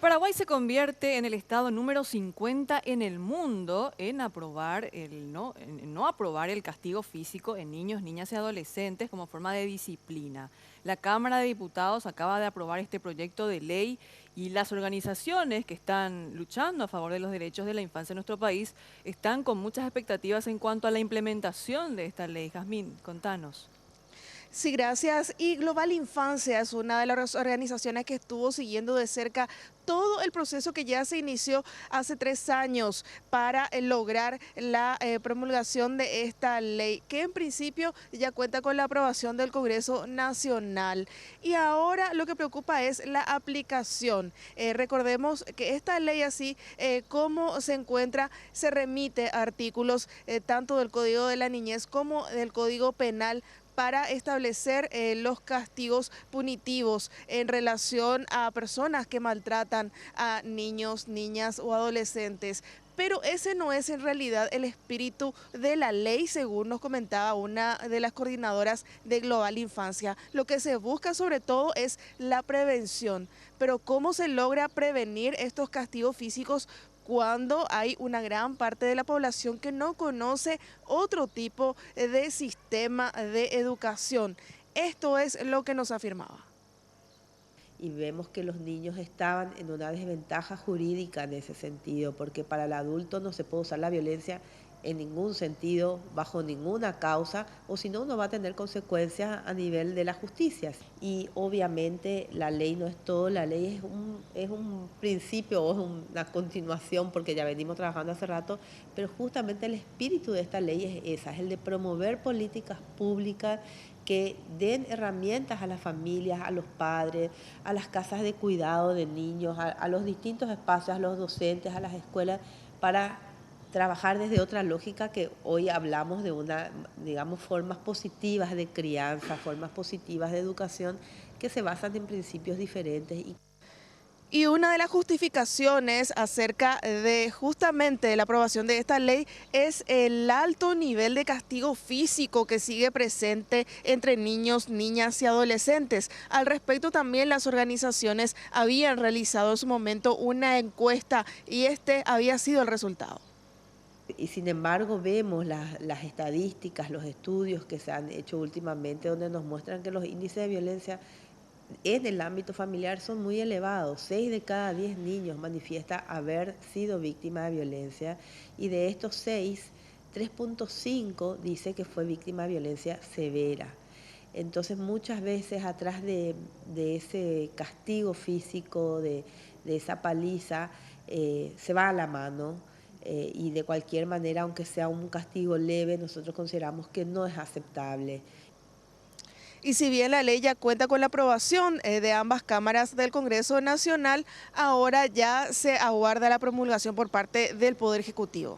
Paraguay se convierte en el estado número 50 en el mundo en no aprobar el castigo físico en niños, niñas y adolescentes como forma de disciplina. La Cámara de Diputados acaba de aprobar este proyecto de ley y las organizaciones que están luchando a favor de los derechos de la infancia en nuestro país están con muchas expectativas en cuanto a la implementación de esta ley. Jazmín, contanos. Sí, gracias. Y Global Infancia es una de las organizaciones que estuvo siguiendo de cerca todo el proceso que ya se inició hace 3 años para lograr la promulgación de esta ley, que en principio ya cuenta con la aprobación del Congreso Nacional. Y ahora lo que preocupa es la aplicación. Recordemos que esta ley así como se encuentra, se remite a artículos tanto del Código de la Niñez como del Código Penal para establecer los castigos punitivos en relación a personas que maltratan a niños, niñas o adolescentes. Pero ese no es en realidad el espíritu de la ley, según nos comentaba una de las coordinadoras de Global Infancia. Lo que se busca sobre todo es la prevención. Pero ¿cómo se logra prevenir estos castigos físicos cuando hay una gran parte de la población que no conoce otro tipo de sistema de educación? Esto es lo que nos afirmaba. Y vemos que los niños estaban en una desventaja jurídica en ese sentido, porque para el adulto no se puede usar la violencia en ningún sentido, bajo ninguna causa, o si no, no va a tener consecuencias a nivel de la justicia. Y obviamente la ley no es todo, la ley es un principio o es una continuación, porque ya venimos trabajando hace rato, pero justamente el espíritu de esta ley es esa, es el de promover políticas públicas que den herramientas a las familias, a los padres, a las casas de cuidado de niños, a los distintos espacios, a los docentes, a las escuelas, para trabajar desde otra lógica que hoy hablamos de digamos, formas positivas de crianza, formas positivas de educación que se basan en principios diferentes. Y una de las justificaciones acerca de justamente la aprobación de esta ley es el alto nivel de castigo físico que sigue presente entre niños, niñas y adolescentes. Al respecto, también las organizaciones habían realizado en su momento una encuesta y este había sido el resultado. Y sin embargo vemos las estadísticas, los estudios que se han hecho últimamente donde nos muestran que los índices de violencia en el ámbito familiar son muy elevados. 6 de cada 10 niños manifiesta haber sido víctima de violencia y de estos 6, 3.5 dice que fue víctima de violencia severa. Entonces muchas veces atrás de ese castigo físico, de esa paliza, se va a la mano. Y de cualquier manera, aunque sea un castigo leve, nosotros consideramos que no es aceptable. Y si bien la ley ya cuenta con la aprobación de ambas cámaras del Congreso Nacional, ahora ya se aguarda la promulgación por parte del Poder Ejecutivo.